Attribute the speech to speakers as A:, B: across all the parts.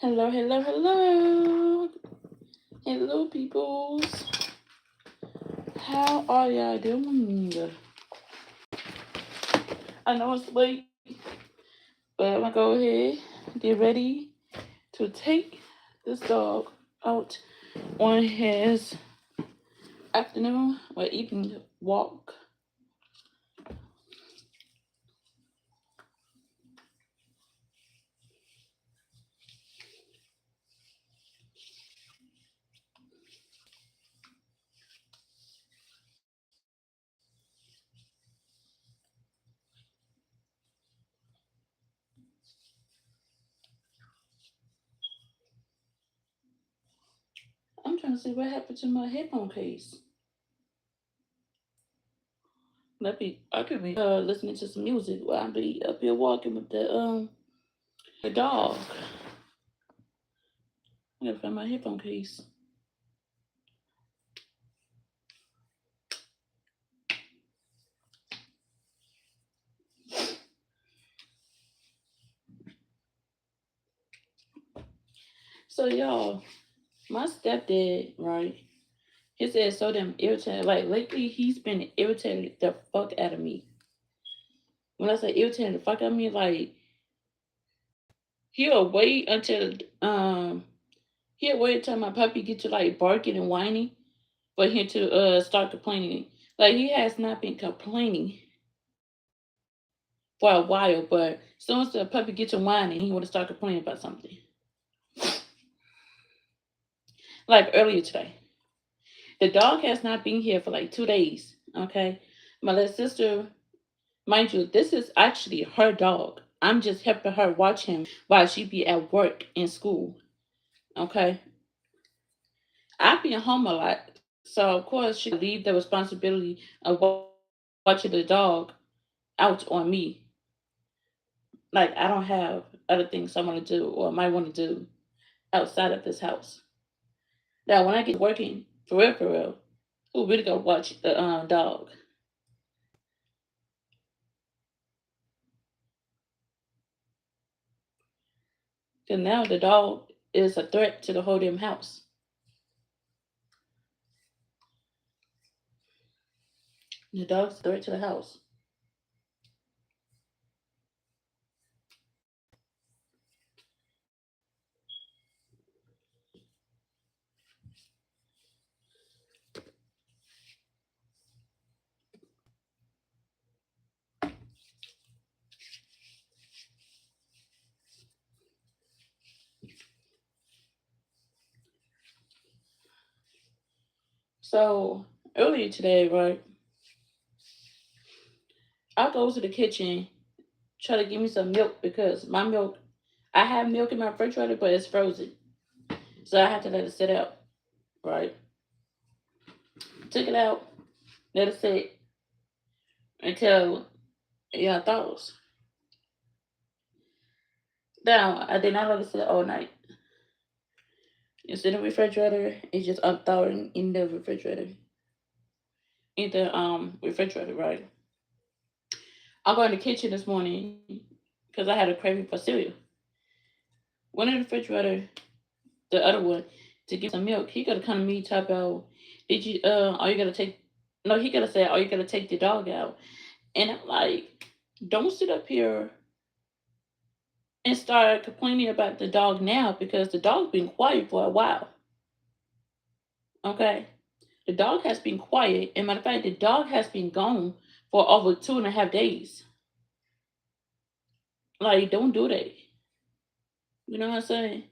A: Hello, hello, hello. Hello, peoples. How are y'all doing? I know it's late, but I'm gonna go ahead, get ready to take this dog out on his afternoon or evening walk. I'm trying to see what happened to my headphone case. I could be listening to some music while I be up here walking with the dog. I gotta find my headphone case. So y'all, my stepdad, right? His ass so damn irritated. Like lately, he's been irritated the fuck out of me. When I say irritated the fuck out of me, like he'll wait until he'll wait until my puppy get to like barking and whining for him to start complaining. Like he has not been complaining for a while, but as soon as the puppy gets to whining, he want to start complaining about something. Like earlier today, the dog has not been here for like 2 days. Okay, my little sister, mind you, this is actually her dog. I'm just helping her watch him while she be at work and school. Okay. I be at home a lot. So of course she leave the responsibility of watching the dog out on me. Like I don't have other things I want to do or might want to do outside of this house. Now when I get working for real, who really gonna watch the dog? Cause now the dog is a threat to the whole damn house. The dog's a threat to the house. So earlier today, right, I go to the kitchen, try to give me some milk because my milk, I have milk in my refrigerator, but it's frozen. So I have to let it sit out, right? Took it out, let it sit until it thaws. Now, I did not let it sit all night. It's in the refrigerator, it's just unthawing in the refrigerator. In the refrigerator, right? I go in the kitchen this morning because I had a craving for cereal. Went in the refrigerator, the other one, to get some milk. He gotta come to me talk about, did you are you gonna take no, he gotta say, are you gonna take the dog out? And I'm like, don't sit up here and start complaining about the dog now because the dog's been quiet for a while. Okay? The dog has been quiet. And matter of fact, the dog has been gone for over 2.5 days. Like, don't do that. You know what I'm saying?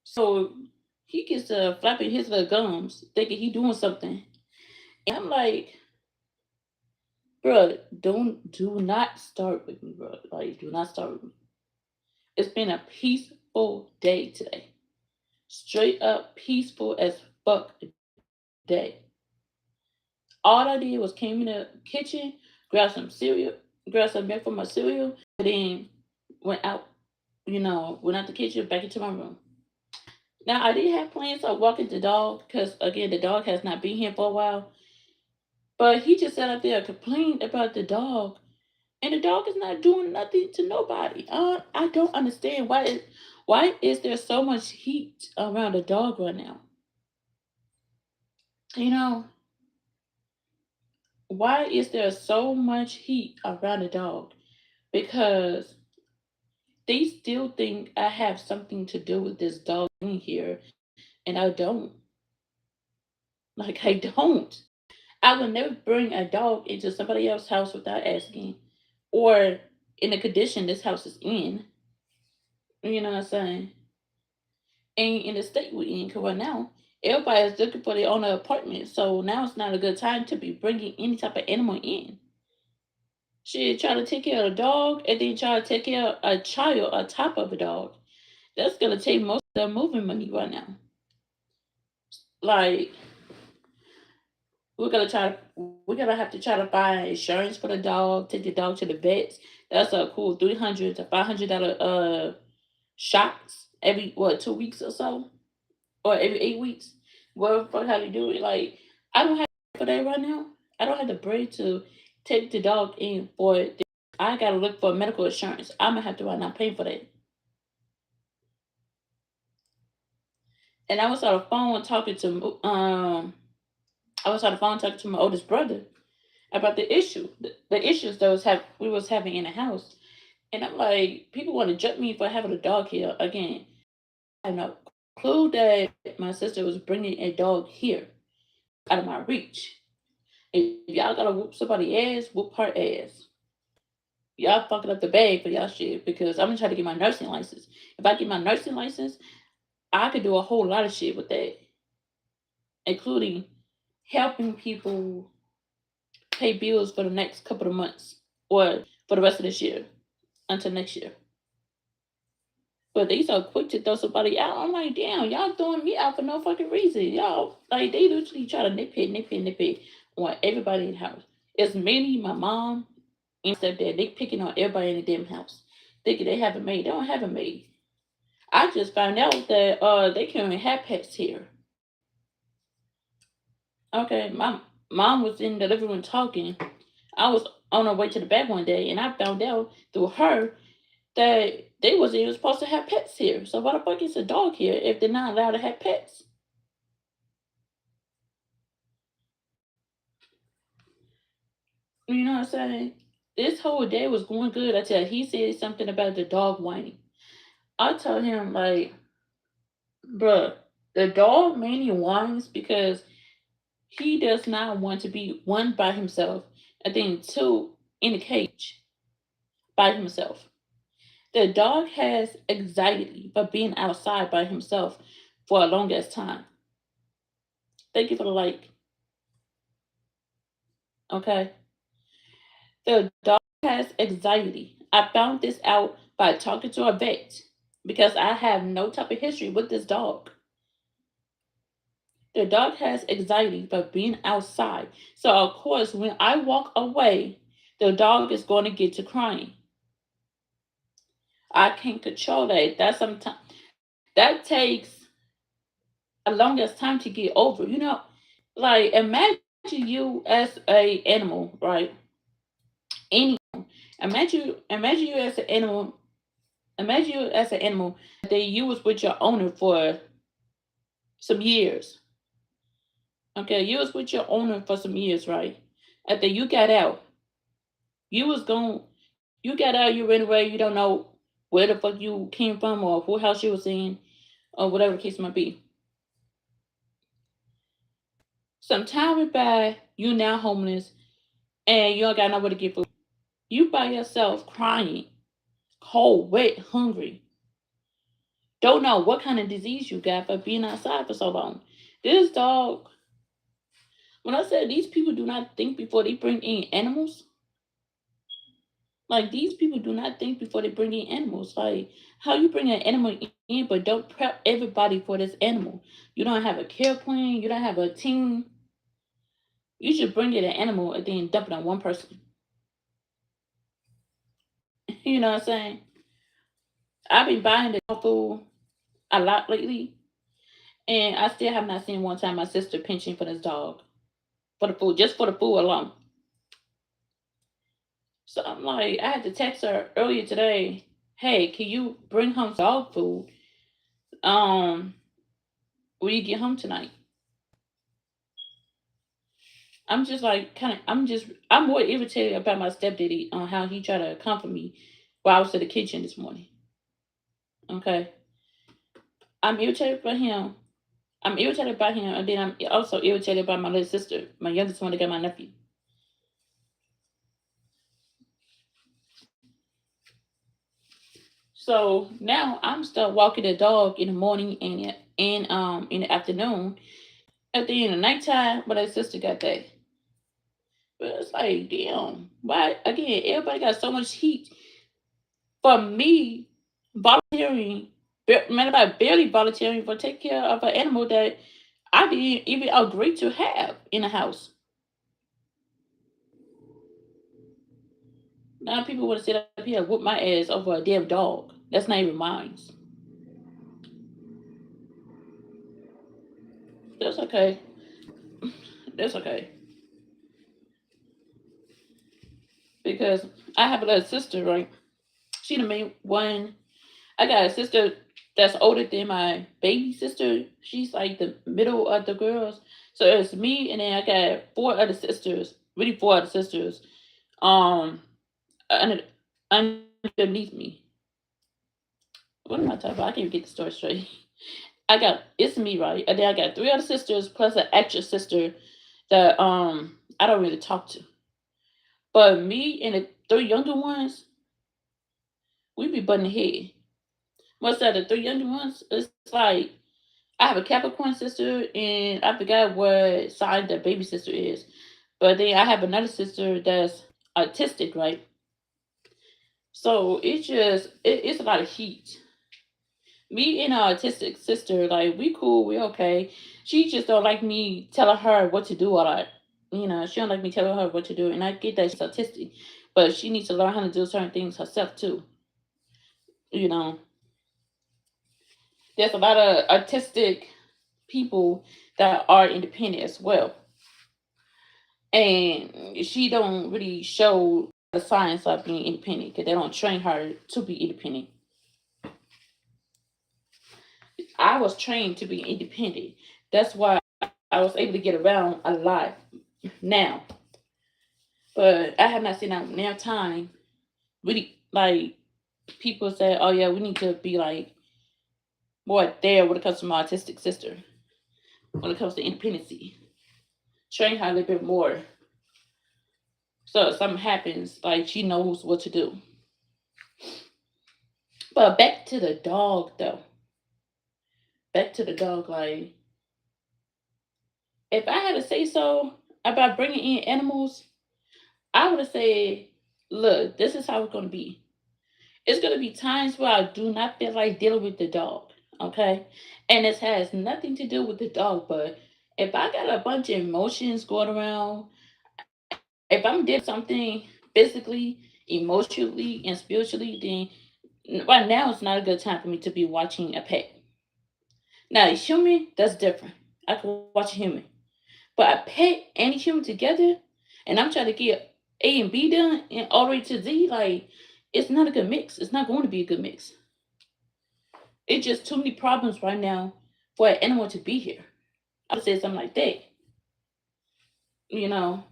A: So he gets flapping his little gums, thinking he doing something. And I'm like, bro, do not start with me, bro. Like, do not start with me. It's been a peaceful day today. Straight up peaceful as fuck day. All I did was came in the kitchen, grabbed some cereal, grabbed some milk for my cereal, and then went out, went out the kitchen back into my room. Now I did have plans of walking the dog because again the dog has not been here for a while. But he just sat up there and complained about the dog and the dog is not doing nothing to nobody. I don't understand why is there so much heat around a dog right now? You know, why is there so much heat around a dog? Because they still think I have something to do with this dog in here, and I don't. Like I don't. I would never bring a dog into somebody else's house without asking, or in the condition this house is in. You know what I'm saying? And in the state we're in, because right now everybody is looking for their own apartment, so now it's not a good time to be bringing any type of animal in. She try to take care of a dog and then try to take care of a child on top of a dog. That's gonna take most of their moving money right now. Like we're gonna have to try to find insurance for the dog, take the dog to the vets. That's a cool $300 to $500 shots every 2 weeks or so, or every 8 weeks. What the fuck how to do it? Like I don't have for that right now. I don't have the bread to take the dog in for it. I gotta look for medical insurance. I'm gonna have to right now pay for that. And I was on the phone talking to I was on the phone talking to my oldest brother about the issues that we was having in the house. And I'm like, people want to judge me for having a dog here again. I have no clue that my sister was bringing a dog here out of my reach. If y'all gotta whoop somebody ass, whoop her ass. Y'all fucking up the bag for y'all shit because I'm gonna try to get my nursing license. If I get my nursing license, I could do a whole lot of shit with that, including helping people pay bills for the next couple of months or for the rest of this year until next year. But they so quick to throw somebody out. I'm like, damn, y'all throwing me out for no fucking reason. Y'all, like, they literally try to nitpick on everybody in the house. It's mainly my mom and stepdad. They picking on everybody in the damn house. Thinking they have a maid. They don't have a maid. I just found out that they can't even have pets here. Okay, my mom was in the living room talking. I was on her way to the back one day, and I found out through her that they wasn't even supposed to have pets here. So why the fuck is a dog here if they're not allowed to have pets? You know what I'm saying? This whole day was going good until he said something about the dog whining. I told him like, bruh, the dog mainly whines because he does not want to be one by himself, and then two in a cage by himself. The dog has anxiety for being outside by himself for a longest time. Thank you for the like. Okay. The dog has anxiety. I found this out by talking to a vet because I have no type of history with this dog. The dog has anxiety for being outside. So, of course, when I walk away, the dog is going to get to crying. I can't control that. That sometimes that takes a longest time to get over. Like imagine you as a animal, right? Any imagine you as an animal. Imagine you as an animal that you was with your owner for some years. Okay, you was with your owner for some years, right? After you got out, you was going. You got out. You ran away. You don't know where the fuck you came from or what house you was in or whatever the case might be. Some time went by. You now homeless and you don't got nowhere to get food. You by yourself crying, cold, wet, hungry. Don't know what kind of disease you got for being outside for so long. This dog, when I said these people do not think before they bring in animals, like these people do not think before they bring in animals. Like how you bring an animal in, but don't prep everybody for this animal. You don't have a care plan. You don't have a team. You should bring in an animal and then dump it on one person. You know what I'm saying? I've been buying the dog food a lot lately, and I still have not seen one time my sister pinching for this dog for the food, just for the food alone. So I'm like, I had to text her earlier today. Hey, can you bring home dog food? Um, when you get home tonight. I'm just like kind of. I'm more irritated about my stepdaddy on how he tried to comfort me while I was in the kitchen this morning. Okay, I'm irritated by him. I'm irritated by him, and then I'm also irritated by my little sister, my youngest one that got my nephew. So now I'm still walking the dog in the morning and in the afternoon. At the end of nighttime, but her sister got that. But it's like, damn, why again? Everybody got so much heat for me volunteering. Man, about barely volunteering for take care of an animal that I didn't even agree to have in the house. Now people want to sit up here and whoop my ass over a damn dog. That's not even mine. That's okay. That's okay. Because I have a little sister, right? She the main one. I got a sister that's older than my baby sister. She's like the middle of the girls. So it's me, and then I got four other sisters. Really, four other sisters. Um, under, underneath me. What am I talking about? I can't even get the story straight. I got it's me, right? And then I got three other sisters plus an extra sister that I don't really talk to. But me and the three younger ones, we be butting head. What's that? The three younger ones? It's like I have a Capricorn sister, and I forgot what sign the baby sister is. But then I have another sister that's autistic, right? So it's a lot of heat. Me and our autistic sister, like we cool, we okay. She just don't like me telling her what to do a lot. She don't like me telling her what to do, and I get that she's autistic, but she needs to learn how to do certain things herself too. You know, there's a lot of autistic people that are independent as well, and she don't really show the signs of being independent because they don't train her to be independent. I was trained to be independent. That's why I was able to get around a lot now. But I have not seen that now time really like people say, oh yeah, we need to be like more there when it comes to my autistic sister, when it comes to independency. Train her a little bit more. So if something happens, like she knows what to do. But back to the dog though. Back to the dog, like if I had to say so about bringing in animals, I would have said, look, this is how it's gonna be. It's gonna be times where I do not feel like dealing with the dog. Okay? And this has nothing to do with the dog, but if I got a bunch of emotions going around, if I'm dealing with something physically, emotionally, and spiritually, then right now it's not a good time for me to be watching a pet. Now, a human, that's different. I can watch a human. But a pet and a human together, and I'm trying to get A and B done and all the way to Z, like, it's not a good mix. It's not going to be a good mix. It's just too many problems right now for an animal to be here. I would say something like that, you know.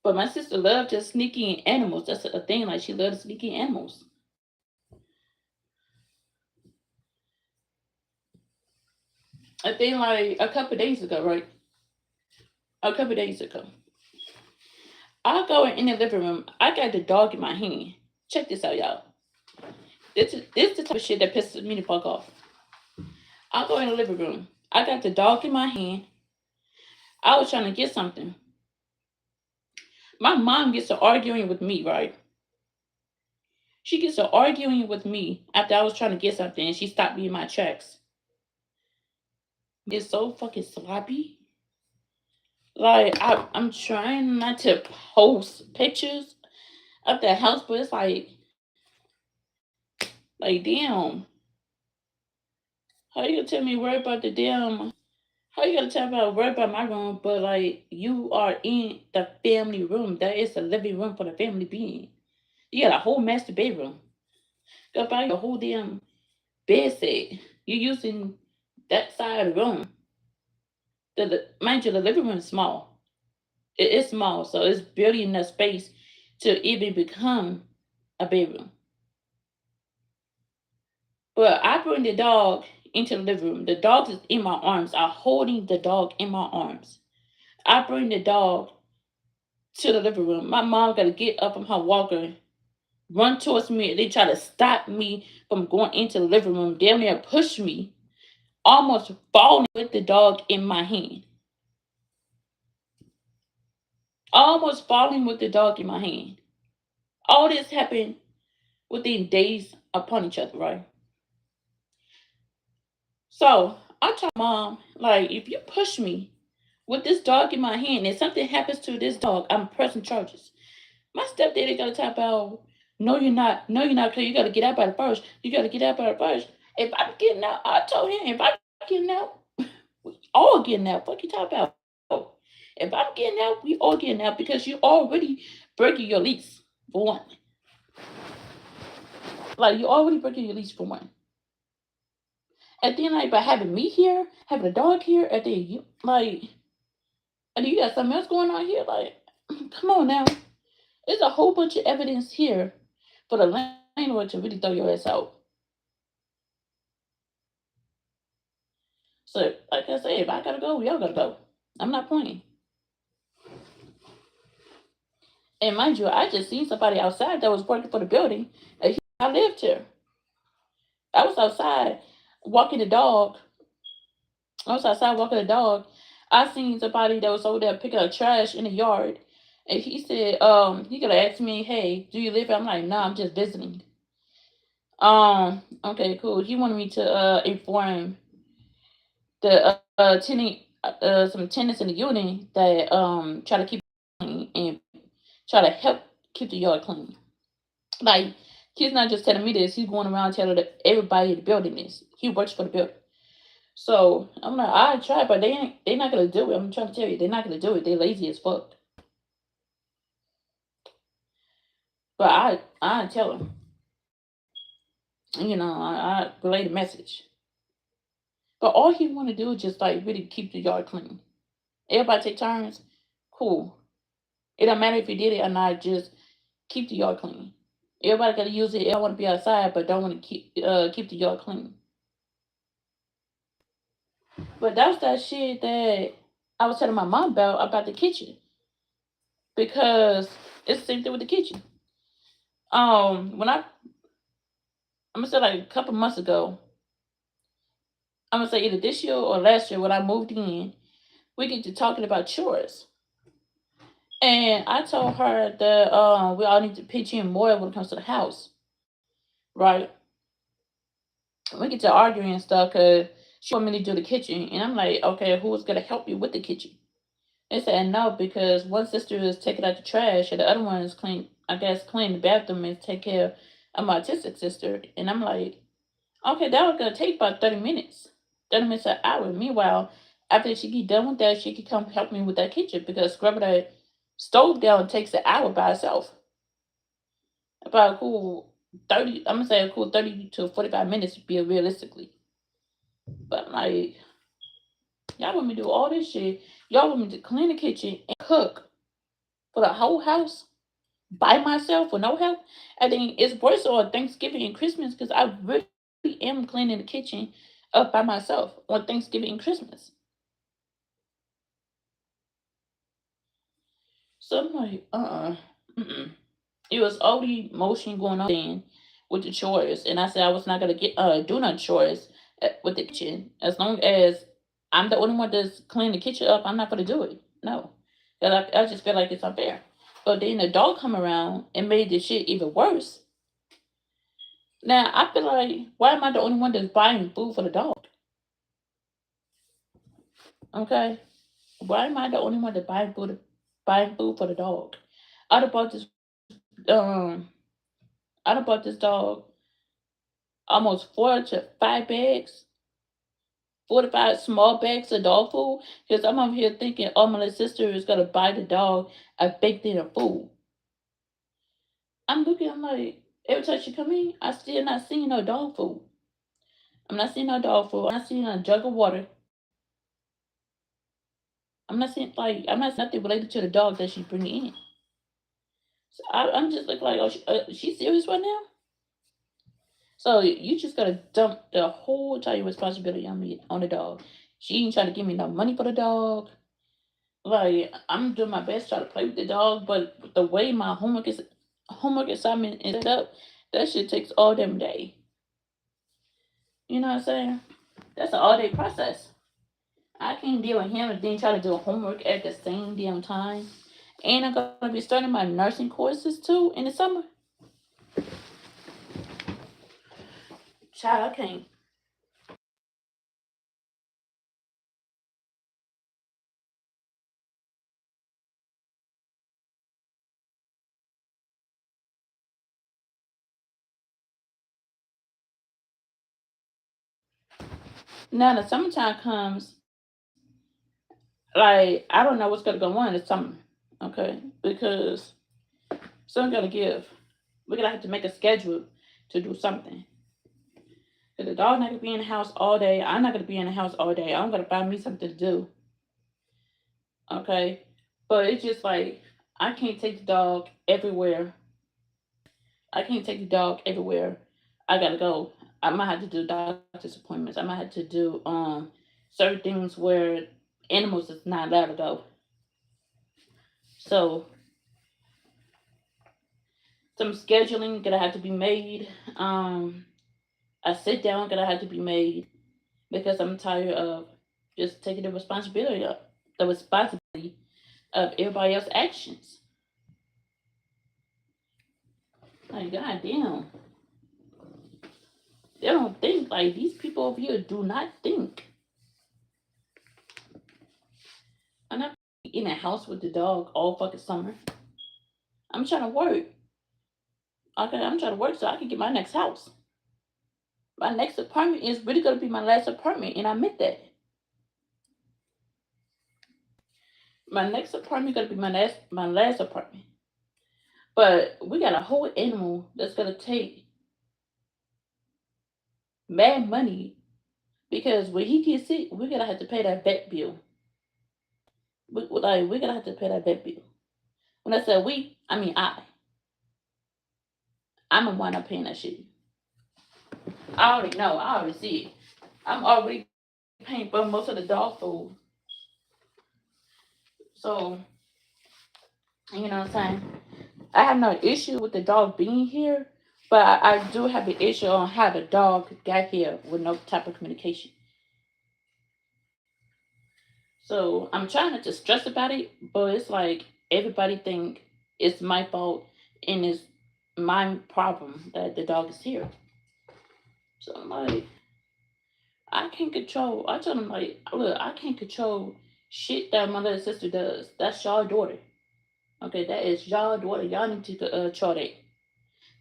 A: But my sister loved just sneaking animals. That's a thing. Like she loved sneaking animals. I think like a couple days ago, right? A couple days ago, I go in the living room. I got the dog in my hand. Check this out, y'all. This the type of shit that pisses me the fuck off. I go in the living room. I got the dog in my hand. I was trying to get something. My mom gets to arguing with me, right? She gets to arguing with me after I was trying to get something, and she stopped me in my tracks. It's so fucking sloppy. Like I'm trying not to post pictures of the house, but it's like damn. How you gonna tell me worry about the damn? How you gonna tell me about worry about my room, but like you are in the family room? That is the living room for the family being. You got a whole master bedroom. Go buy your whole damn bed set. You're using that side of the room. Mind you, the living room is small. It is small, so it's barely enough space to even become a bedroom. But I bring the dog into the living room. The dog is in my arms. I'm holding the dog in my arms. I bring the dog to the living room. My mom got to get up from her walker, run towards me, and they try to stop me from going into the living room. Damn near push me, almost falling with the dog in my hand. Almost falling with the dog in my hand. All this happened within days upon each other, right? So I told mom, like, if you push me with this dog in my hand and something happens to this dog, I'm pressing charges. My stepdaddy got to talk about, no, you're not. No, you're not. Cause you got to get out by the first. You got to get out by the first. If I'm getting out, I told him, if I'm getting out, we all getting out. Fuck you talk about. If I'm getting out, we all getting out because you already breaking your lease for one. Like you already breaking your lease for one. And then like by having me here, having a dog here, and then you like, and you got something else going on here. Like, come on now. There's a whole bunch of evidence here for the landlord to really throw your ass out. So, like I said, if I gotta go, we all gotta go. I'm not playing. And mind you, I just seen somebody outside that was working for the building. And I lived here. I was outside walking the dog. I was outside walking the dog. I seen somebody that was over there picking up trash in the yard. And he said, he could have asked me, hey, do you live here? I'm like, nah, I'm just visiting. Okay, cool. He wanted me to inform the tenant, some tenants in the unit that try to keep it clean and try to help keep the yard clean. Like he's not just telling me this; he's going around telling everybody in the building this. He works for the building. So I'm like, I try, but they not gonna do it. I'm trying to tell you, they're not gonna do it. They lazy as fuck. But I tell them, I relay the message. But all he want to do is just like really keep the yard clean. Everybody take turns. Cool. It don't matter if you did it or not. Just keep the yard clean. Everybody gotta use it. Everybody want to be outside, but don't want to keep the yard clean. But that was that shit that I was telling my mom about the kitchen because it's the same thing with the kitchen. When I'm gonna say like a couple months ago, I'm gonna say either this year or last year when I moved in, we get to talking about chores. And I told her that we all need to pitch in more when it comes to the house, right? We get to arguing and stuff because she want me to do the kitchen, and I'm like, okay, who's gonna help you with the kitchen? They said no because one sister is taking out the trash and the other one is clean. I guess clean the bathroom and take care of my autistic sister. And I'm like, okay, that was gonna take about 30 minutes, 30 minutes an hour. Meanwhile, after she get done with that, she could come help me with that kitchen because scrubbing the stove down takes an hour by itself. About a cool 30. I'm gonna say a cool 30 to 45 minutes, be realistically. But I'm like, y'all want me to do all this shit? Y'all want me to clean the kitchen and cook for the whole house by myself with no help? I think it's worse on Thanksgiving and Christmas because I really am cleaning the kitchen up by myself on Thanksgiving and Christmas. So I'm like, mm-mm. It was all the motion going on then with the chores, and I said I was not gonna get do no chores with the kitchen as long as I'm the only one that's cleaning the kitchen up. I'm not gonna do it. No, 'cause I just feel like it's unfair. But then the dog come around and made the shit even worse. Now I feel like why am I the only one that's buying food for the dog? Okay, why am I the only one that buying food for the dog? I'd have bought this um I'd have bought this dog almost 4 to 5 bags, 4 to 5 small bags of dog food. Because I'm over here thinking, oh, my little sister is gonna buy the dog a big thing of food. I'm looking, I'm like, every time she come in, I still not seeing no dog food. I'm not seeing no dog food. I'm not seeing a jug of water. I'm not seeing nothing related to the dog that she bringing in. So I'm just like, oh, she serious right now? So you just gotta dump the whole entire responsibility on me, on the dog. She ain't trying to give me no money for the dog. Like, I'm doing my best to try to play with the dog, but the way my homework assignment is set up, that shit takes all damn day. You know what I'm saying? That's an all day process. I can't deal with him and then try to do homework at the same damn time. And I'm gonna be starting my nursing courses too in the summer. Child, I can't. Now the summertime comes, like I don't know what's gonna go on this summer. Okay, because someone's gonna give. We're gonna have to make a schedule to do something. Cause the dog not gonna be in the house all day. I'm not gonna be in the house all day. I'm gonna find me something to do. Okay, but it's just like I can't take the dog everywhere. I can't take the dog everywhere. I gotta go. I might have to do doctor's appointments. I might have to do certain things where animals is not allowed to go. So some scheduling gonna have to be made. A sit down gonna have to be made because I'm tired of just taking the responsibility of everybody else's actions. Like goddamn, they don't think like these people over here do not think. I'm not in a house with the dog all fucking summer. I'm trying to work. Okay, I'm trying to work so I can get my next house. My next apartment is really gonna be my last apartment, and I meant that. My next apartment gonna be my last apartment. But we got a whole animal that's gonna take mad money because when he gets sick, we're gonna have to pay that vet bill. We're gonna have to pay that vet bill. When I say we, I mean I. I'm the one up paying that shit. I already know. I already see it. I'm already paying for most of the dog food. So you know what I'm saying. I have no issue with the dog being here, but I do have an issue on how the dog got here with no type of communication. So I'm trying not to stress about it, but it's like everybody think it's my fault and it's my problem that the dog is here. So I'm like, I can't control. I told him like, look, I can't control shit that my little sister does. That's y'all daughter. Okay, that is y'all daughter. Y'all need to chart it.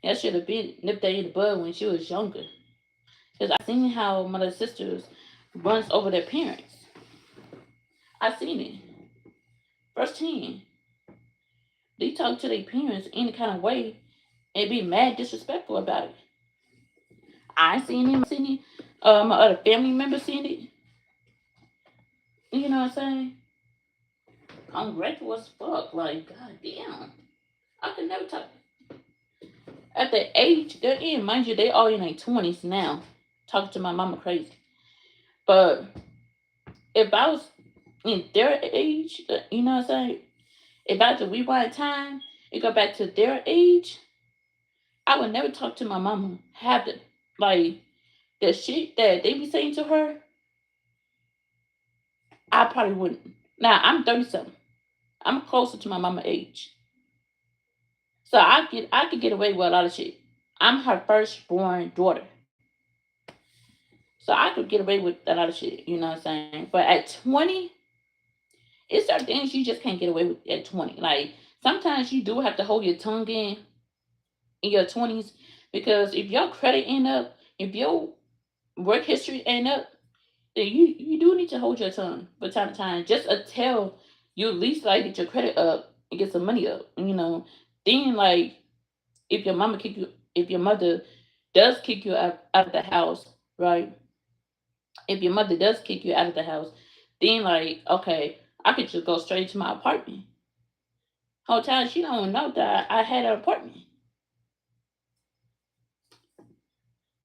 A: That should have been nipped that in the bud when she was younger. Cause I seen how my little sisters runs over their parents. I seen it firsthand. They talk to their parents any kind of way and be mad disrespectful about it. I seen it. My other family members seen it. You know what I'm saying? I'm grateful as fuck. Like, goddamn. I could never talk. At the age they're in, mind you, they all in their 20s now. Talking to my mama crazy. But if I was in their age, you know what I'm saying? If I had to rewind time and go back to their age, I would never talk to my mama. Have to, like, the shit that they be saying to her, I probably wouldn't. Now, I'm 30 something. I'm closer to my mama age. So I could get away with a lot of shit. I'm her firstborn daughter. So I could get away with a lot of shit, you know what I'm saying? But at 20, it's certain things you just can't get away with at 20. Like sometimes you do have to hold your tongue in your 20s because if your credit ain't up, if your work history ain't up, then you do need to hold your tongue from time to time just until you at least like get your credit up and get some money up, you know. Then like If your mama kick you, if your mother does kick you out of the house, right? If your mother does kick you out of the house, then like, okay, I could just go straight to my apartment. Whole time she don't know that I had an apartment.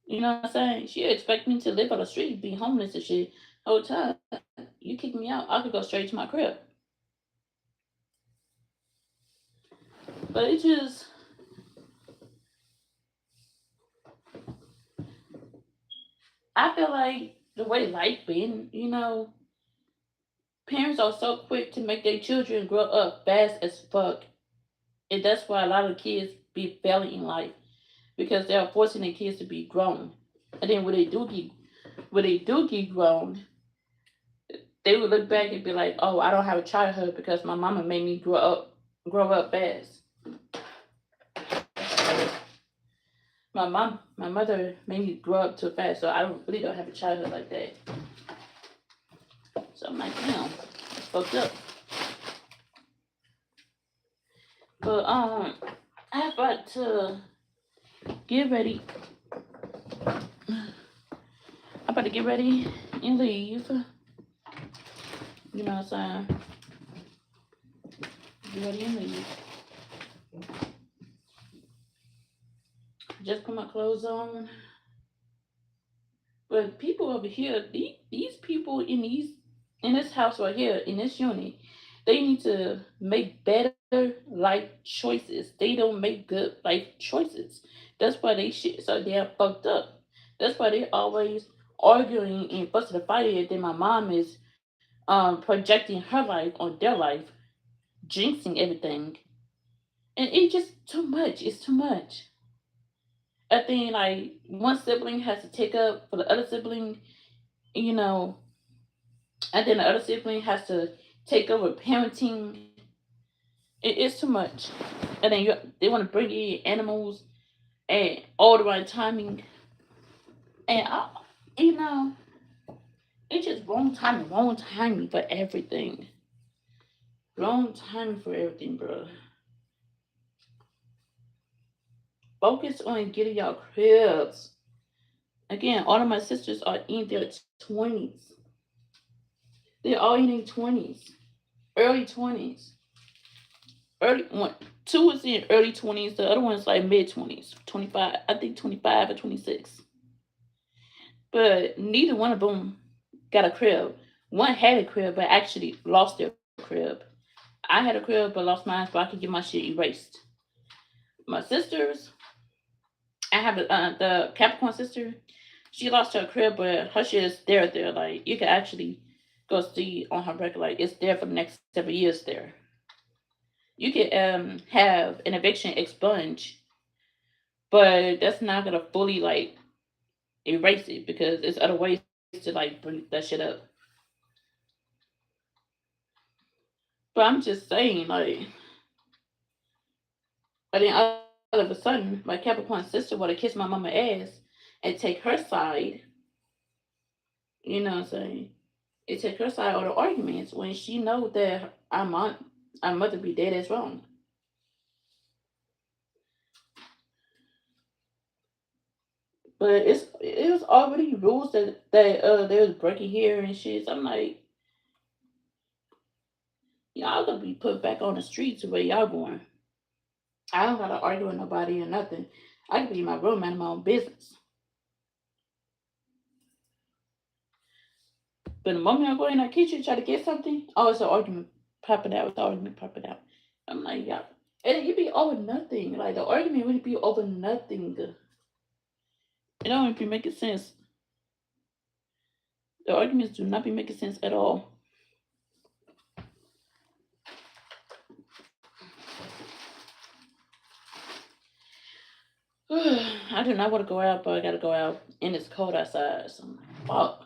A: You know what I'm saying? She expect me to live on the street, be homeless and shit. Whole time you kick me out, I could go straight to my crib. But it just, I feel like the way life been, parents are so quick to make their children grow up fast as fuck, and that's why a lot of kids be failing in life because they are forcing their kids to be grown. And then when they do get grown, they would look back and be like, "Oh, I don't have a childhood because my mama made me grow up fast. My mother made me grow up too fast, so I don't have a childhood like that." So I'm like, damn, it's fucked up. But I about to get ready. I'm about to get ready and leave. You know what I'm saying? Get ready and leave. Just put my clothes on. But people over here, these people in this house right here, in this unit, they need to make better life choices. They don't make good life choices. That's why they shit so damn fucked up. That's why they always arguing and fussing the fight. And then my mom is projecting her life on their life, jinxing everything. And it's just too much. It's too much. I think like one sibling has to take up for the other sibling, you know, and then the other sibling has to take over parenting. It's too much. And then they want to bring in animals and all the right timing. And you know, it's just wrong timing for everything. Wrong timing for everything, bro. Focus on getting y'all cribs. Again, all of my sisters are in their 20s. They're all in their 20s, early 20s. Early one, two is in early 20s. The other one's like mid 20s, 25. I think 25 or 26. But neither one of them got a crib. One had a crib, but actually lost their crib. I had a crib, but lost mine, so I could get my shit erased. My sisters, I have the Capricorn sister. She lost her crib, but her shit is there. Like you can actually go see on her record. Like it's there for the next 7 years there. You can have an eviction expunge, but that's not gonna fully like erase it because there's other ways to like bring that shit up. But I'm just saying, like, but then all of a sudden, my Capricorn sister want to kiss my mama ass and take her side. You know what I'm saying? And take her side of the arguments when she know that our mother be dead as wrong. But it was already rules that they was breaking here and shit. So I'm like, y'all gonna be put back on the streets where y'all going. I don't gotta argue with nobody or nothing. I can be in my room and my own business. But the moment I go in that kitchen try to get something, oh, it's an argument popping out. It's an argument popping out. I'm like, yeah. And it be over nothing. Like the argument would be over nothing. It don't even be making sense. The arguments do not be making sense at all. I do not want to go out, but I gotta go out, and it's cold outside. So I'm like, fuck.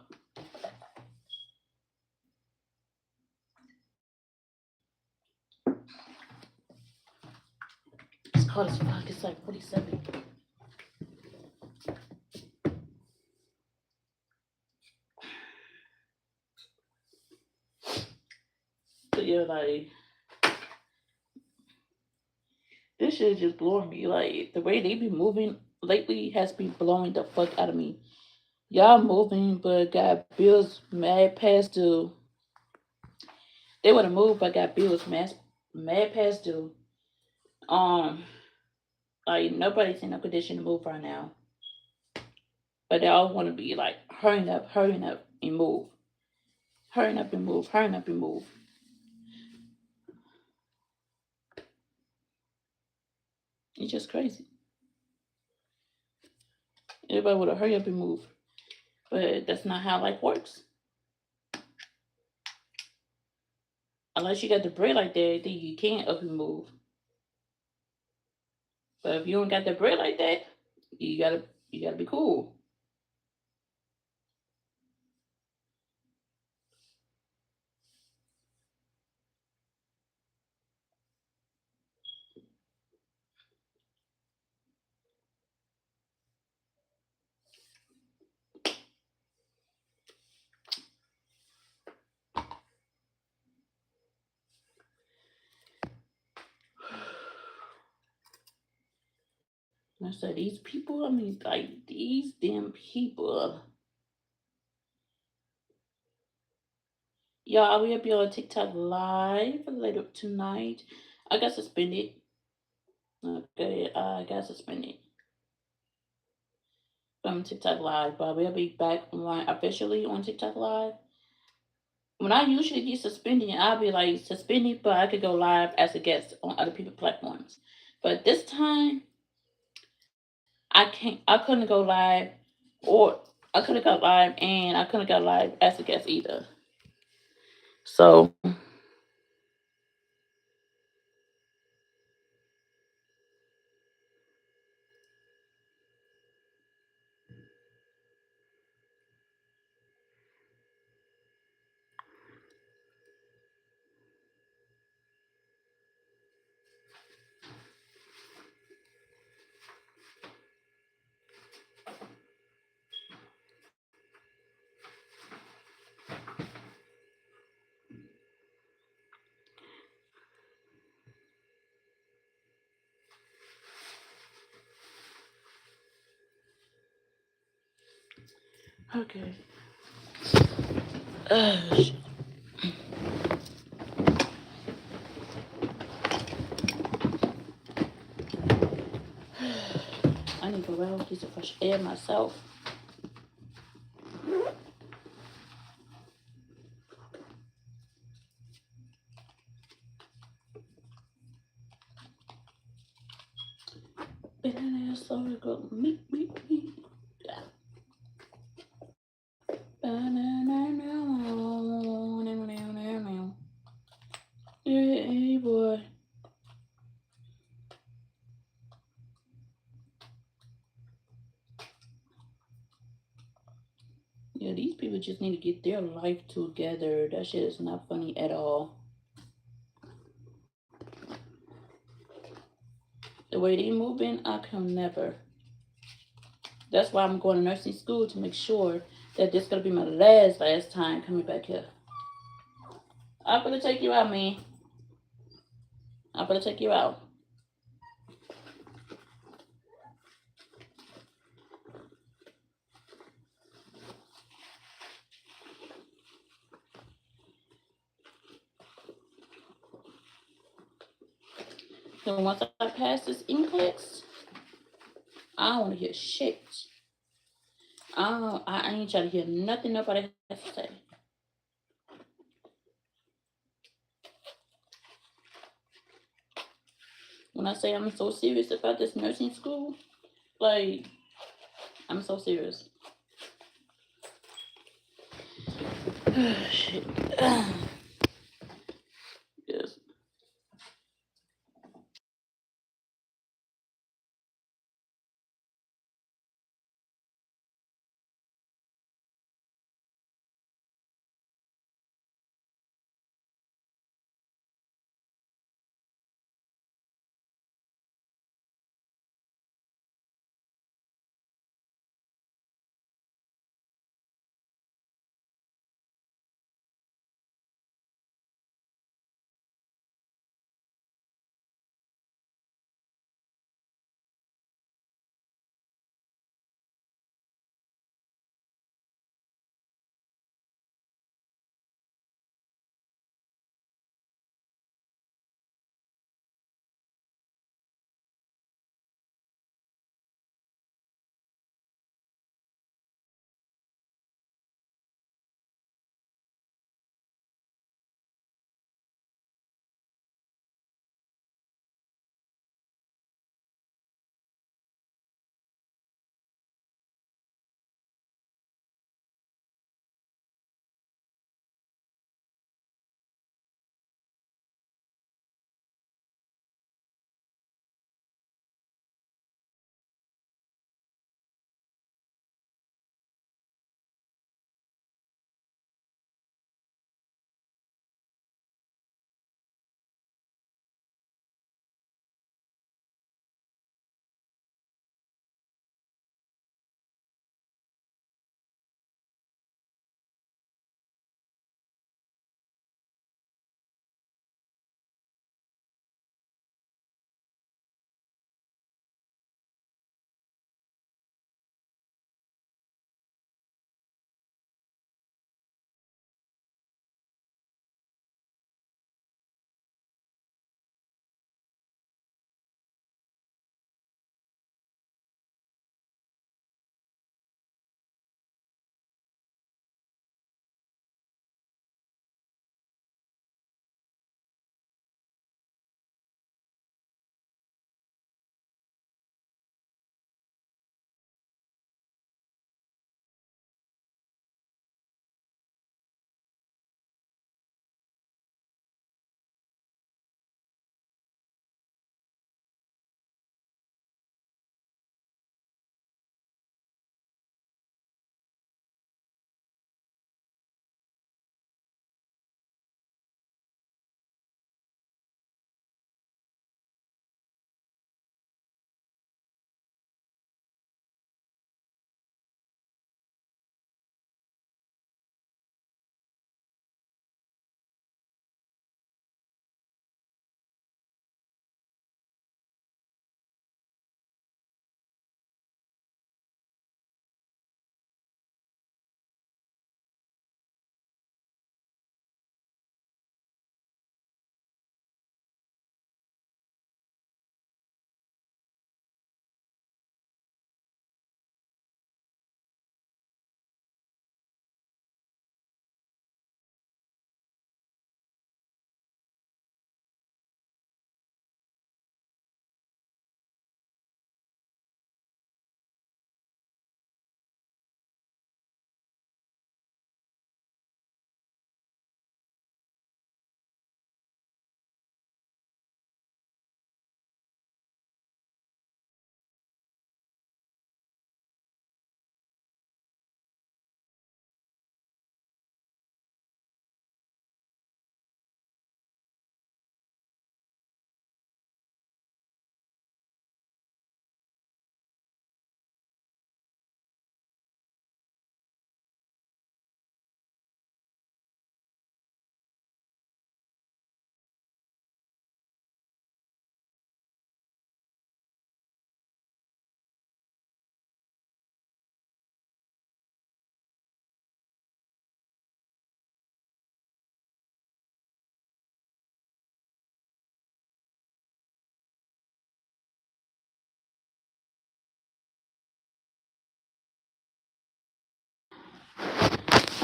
A: It's cold as fuck. It's like 47. So yeah, like This shit is just blowing me. Like the way they be moving lately has been blowing the fuck out of me. Y'all moving, but got bills mad past due. They would have moved, but got bills mad past due. Um, like nobody's in a condition to move right now, but they all want to be like hurrying up and move, hurrying up and move, hurrying up and move. It's just crazy. Everybody would have hurry up and move, but that's not how life works. Unless you got the bread like that, then you can't up and move. But if you don't got the bread like that, you gotta you gotta be cool. And I said these people. I mean, like these damn people. Y'all, we will be on TikTok live later tonight. I got suspended. Okay, I got suspended from TikTok live, but we'll be back online officially on TikTok live. When I usually get suspended, I'll be like suspended, but I could go live as a guest on other people's platforms. But this time, I can't. I couldn't go live, or I couldn't go live, and I couldn't go live as a guest either. So okay. Shit. I need to go out get some fresh air myself. Banana slowly go me. Yeah. Yeah, boy. Yeah, these people just need to get their life together. That shit is not funny at all. The way they moving, I can never. That's why I'm going to nursing school to make sure that this gonna be my last time coming back here. I'm gonna take you out, man. I'm gonna take you out. So once I pass this NCLEX, I don't want to hear shit. I ain't trying to hear nothing nobody has to say. When I say I'm so serious about this nursing school, like I'm so serious. Shit. Yes.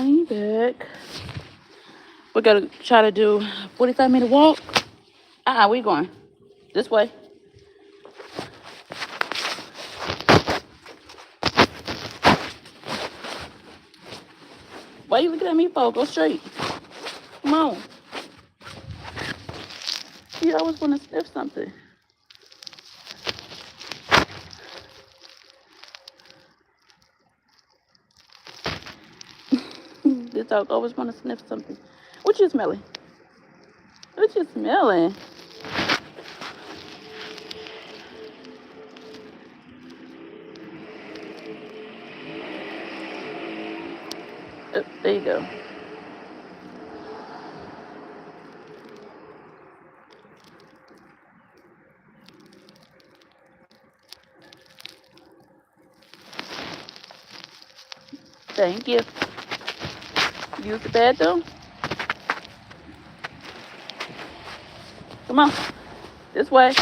A: I'm back. We gotta try to do 45-minute walk. Where you going? This way. Why you looking at me for? Go straight. Come on. You always want to sniff something. This dog always want to sniff something. What you smelling? What you smelling? Oh, there you go. Thank you. Use the bathroom. Come on. This way.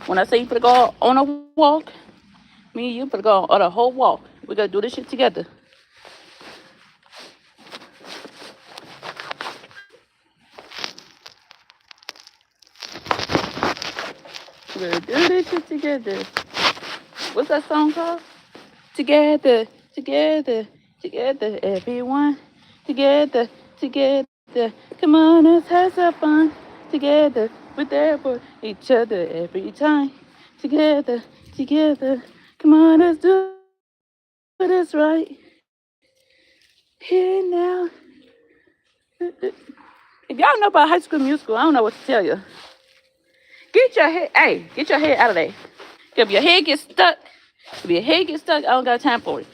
A: When I say you put to go on a walk, me and you put to go on a whole walk. We gotta do this shit together. We gotta do this shit together. What's that song called? Together, together, together, everyone. Together, together. Come on, let's have some fun. Together, we're there for each other every time. Together, together. Come on, let's do this right. Here now. If y'all know about High School Musical, I don't know what to tell you. Get your head out of there. If your head gets stuck, I don't got time for it.